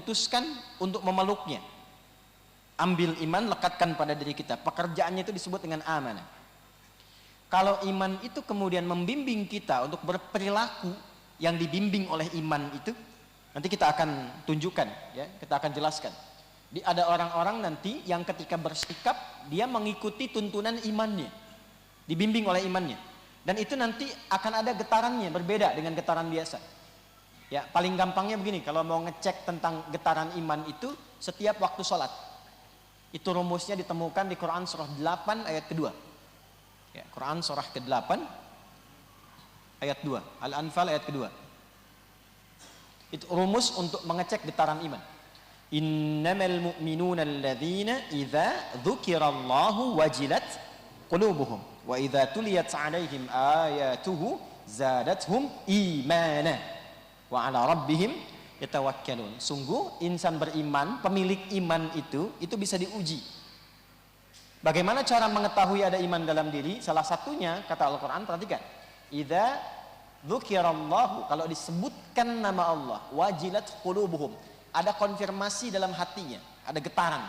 putuskan untuk memeluknya. Ambil iman, lekatkan pada diri kita. Pekerjaannya itu disebut dengan amanah. Kalau iman itu kemudian membimbing kita untuk berperilaku yang dibimbing oleh iman itu, nanti kita akan tunjukkan, ya, kita akan jelaskan. Ada orang-orang nanti yang ketika bersikap dia mengikuti tuntunan imannya, dibimbing oleh imannya, dan itu nanti akan ada getarannya berbeda dengan getaran biasa. Ya, paling gampangnya begini, kalau mau ngecek tentang getaran iman itu setiap waktu sholat, itu rumusnya ditemukan di Quran surah 8 ayat kedua. Ya, Quran surah ke-8 ayat 2, Al-Anfal ayat kedua. Itu rumus untuk mengecek getaran iman. Innamal mu'minuna alladzina idza dzukirallahu wajilat qulubuhum wa idza tuliyat 'alaihim ayatuhu zadatuhum imana wa 'ala rabbihim yatawakkalun. Sungguh insan beriman, pemilik iman itu bisa diuji. Bagaimana cara mengetahui ada iman dalam diri? Salah satunya kata Al-Qur'an, perhatikan. Idza dzukirallahu, kalau disebutkan nama Allah, wajilat qulubuhum, ada konfirmasi dalam hatinya, ada getaran.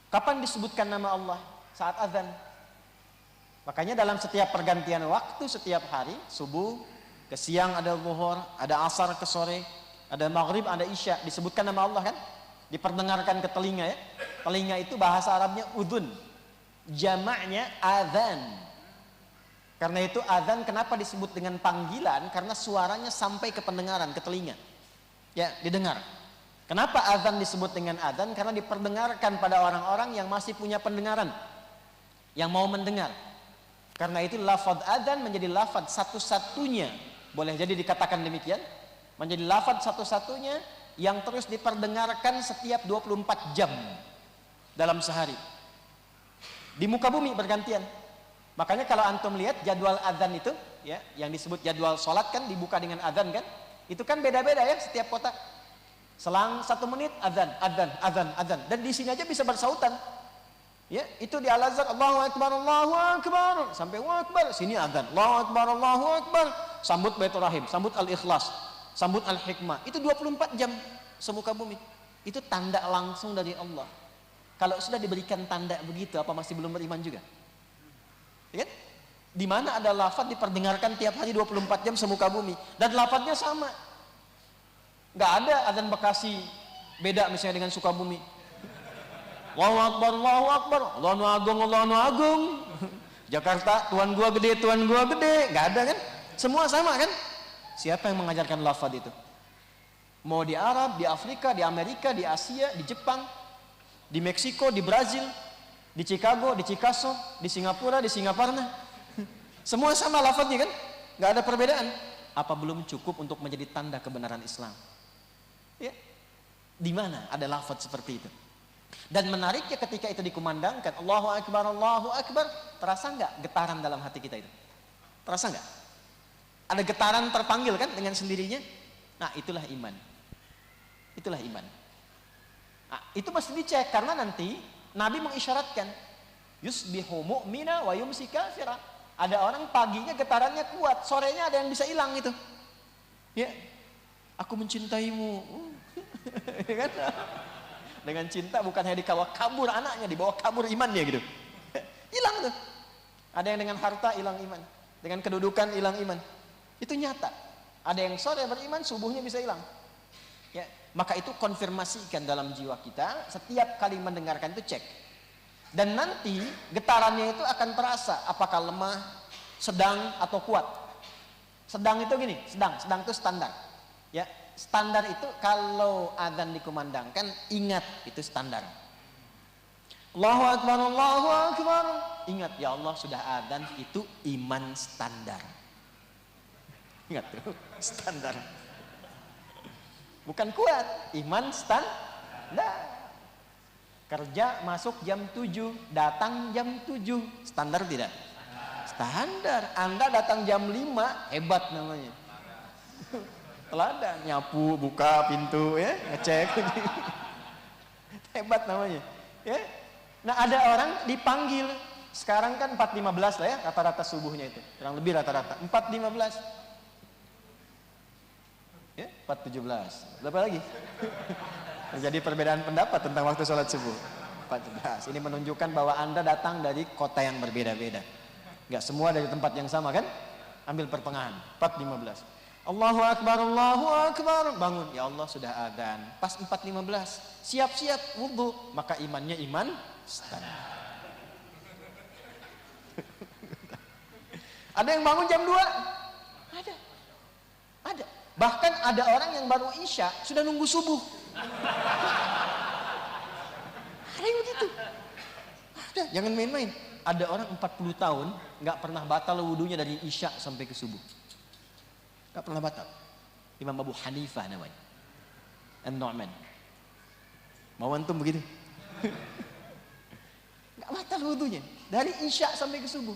Kapan disebutkan nama Allah? Saat azan. Makanya dalam setiap pergantian waktu, setiap hari, subuh ke siang ada zuhur, ada asar ke sore, ada maghrib, ada isya, disebutkan nama Allah kan? Diperdengarkan ke telinga, ya. Telinga itu bahasa Arabnya udhun, jamaknya azan. Karena itu azan kenapa disebut dengan panggilan? Karena suaranya sampai ke pendengaran, ke telinga, ya, didengar. Kenapa azan disebut dengan azan? Karena diperdengarkan pada orang-orang yang masih punya pendengaran, yang mau mendengar. Karena itu lafaz azan menjadi lafaz satu-satunya, boleh jadi dikatakan demikian, menjadi lafaz satu-satunya yang terus diperdengarkan setiap 24 jam dalam sehari di muka bumi bergantian. Makanya kalau antum lihat jadwal azan itu, ya, yang disebut jadwal sholat kan dibuka dengan azan kan, itu kan beda-beda ya setiap kota. Selang 1 menit azan, azan, azan, azan, dan di sini aja bisa bersautan. Ya, itu di Al-Azhar Allahu Akbar, Allahu Akbar, sampai Allahu Akbar, sini azan, Allahu Akbar, Allahu Akbar, sambut Baitur Rahim, sambut Al-Ikhlas, sambut Al-Hikmah, itu 24 jam semuka bumi. Itu tanda langsung dari Allah. Kalau sudah diberikan tanda begitu, apa masih belum beriman juga? Ya? Di mana ada lafaz diperdengarkan tiap hari 24 jam semuka bumi, dan lafaznya sama. Nggak ada azan Bekasi beda misalnya dengan Sukabumi. Allahu Akbar, Allahu Akbar, Allahu Agung, Allahu Agung. Jakarta, Tuhan gua gede, Tuhan gua gede, nggak ada kan? Semua sama kan? Siapa yang mengajarkan lafaz itu? Mau di Arab, di Afrika, di Amerika, di Asia, di Jepang, di Meksiko, di Brazil, di Chicago, di Chicago, di Singapura, di Singaparna. Semua sama lafaznya kan? Nggak ada perbedaan. Apa belum cukup untuk menjadi tanda kebenaran Islam? Ya. Di mana ada lafaz seperti itu? Dan menariknya ketika itu dikumandangkan Allahu Akbar, Allahu Akbar, terasa nggak getaran dalam hati kita itu? Terasa nggak? Ada getaran terpanggil kan dengan sendirinya? Nah, itulah iman. Itulah iman. Nah, itu mesti dicek karena nanti Nabi mengisyaratkan yusbihu mu'mina wa yumsi kafira. Ada orang paginya getarannya kuat, sorenya ada yang bisa hilang itu. Ya. Aku mencintaimu. Ya kan? Dengan cinta bukan hanya dibawa kabur anaknya, dibawa kabur imannya gitu. Hilang tuh. Ada yang dengan harta hilang iman, dengan kedudukan hilang iman. Itu nyata. Ada yang sore beriman, subuhnya bisa hilang. Ya, maka itu konfirmasikan dalam jiwa kita, setiap kali mendengarkan itu cek. Dan nanti getarannya itu akan terasa apakah lemah, sedang atau kuat. Sedang itu gini, sedang itu standar. Ya, standar itu kalau azan dikumandangkan, ingat itu standar. Allahu Akbar, Allahu Akbar. Ingat, ya Allah sudah azan, itu iman standar. Ingat tuh, standar. Bukan kuat, iman standar. Kerja masuk jam 7, datang jam 7. Standar tidak? Standar. Anda datang jam 5, hebat namanya. Teladan, nyapu, buka pintu, ya, ngecek. Hebat namanya. Ya. Nah, ada orang dipanggil. Sekarang kan 4.15 lah ya, rata-rata subuhnya itu. Kurang lebih rata-rata 4.15. Ya. 4.17. Berapa lagi? Terjadi perbedaan pendapat tentang waktu sholat subuh. 14. Ini menunjukkan bahwa Anda datang dari kota yang berbeda-beda. Enggak semua dari tempat yang sama kan? Ambil pertengahan. 4.15. Allahu Akbar, Allahu Akbar. Bangun. Ya Allah sudah adzan. Pas 4.15. Siap-siap wudhu. Maka imannya iman standar. Ada yang bangun jam 2? Ada. Ada. Bahkan ada orang yang baru isya sudah nunggu subuh. Ada yang begitu. Ada. Jangan main-main. Ada orang 40 tahun nggak pernah batal wudunya dari isya sampai ke subuh. Nggak pernah batal. Imam Abu Hanifah namanya. An-Nu'man. Mau antum begitu? Nggak batal wudunya dari isya sampai ke subuh.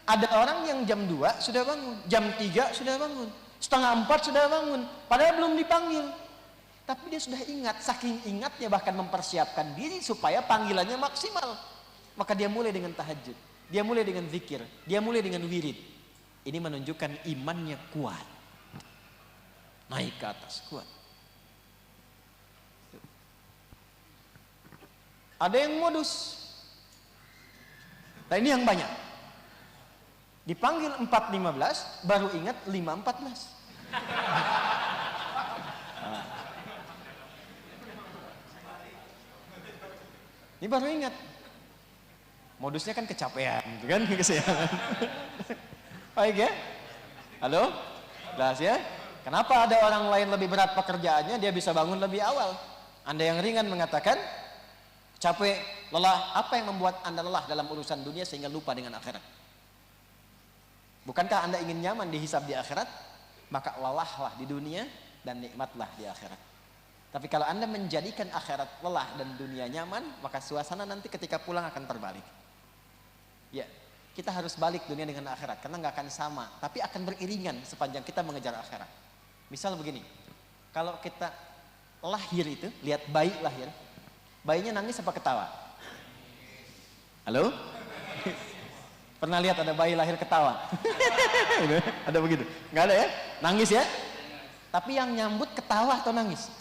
Ada orang yang jam 2 sudah bangun, jam 3 sudah bangun, setengah 4 sudah bangun, padahal belum dipanggil. Tapi dia sudah ingat, saking ingatnya bahkan mempersiapkan diri supaya panggilannya maksimal. Maka dia mulai dengan tahajud, dia mulai dengan zikir, dia mulai dengan wirid. Ini menunjukkan imannya kuat. Naik ke atas, kuat. Ada yang modus. Nah ini yang banyak. Dipanggil 4.15, baru ingat 5.14. Ini baru ingat. Modusnya kan kecapean, gitu kan, kesiangan. Baik ya? Halo? Jelas ya? Kenapa ada orang lain lebih berat pekerjaannya, dia bisa bangun lebih awal? Anda yang ringan mengatakan, capek, lelah. Apa yang membuat Anda lelah dalam urusan dunia sehingga lupa dengan akhirat? Bukankah Anda ingin nyaman dihisab di akhirat? Maka lelahlah di dunia dan nikmatlah di akhirat. Tapi kalau Anda menjadikan akhirat lelah dan dunia nyaman, maka suasana nanti ketika pulang akan terbalik. Ya, kita harus balik dunia dengan akhirat karena nggak akan sama, tapi akan beriringan sepanjang kita mengejar akhirat. Misal begini, kalau kita lahir itu, lihat bayi lahir, bayinya nangis apa ketawa? Halo? Pernah lihat ada bayi lahir ketawa? Ada begitu? Nggak ada ya? Nangis ya? Tapi yang nyambut ketawa atau nangis?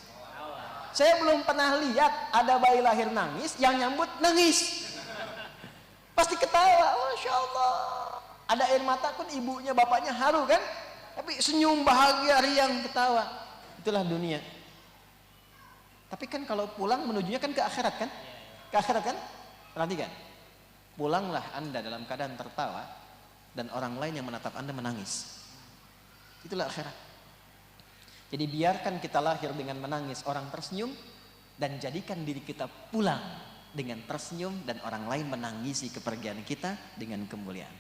Saya belum pernah lihat ada bayi lahir nangis, yang nyambut nangis. Pasti ketawa, Masya Allah. Ada air mata pun ibunya, bapaknya haru kan? Tapi senyum, bahagia, riang, ketawa. Itulah dunia. Tapi kan kalau pulang menujunya kan ke akhirat kan? Ke akhirat kan? Perhatikan. Pulanglah Anda dalam keadaan tertawa dan orang lain yang menatap Anda menangis. Itulah akhirat. Jadi biarkan kita lahir dengan menangis, orang tersenyum, dan jadikan diri kita pulang dengan tersenyum dan orang lain menangisi kepergian kita dengan kemuliaan.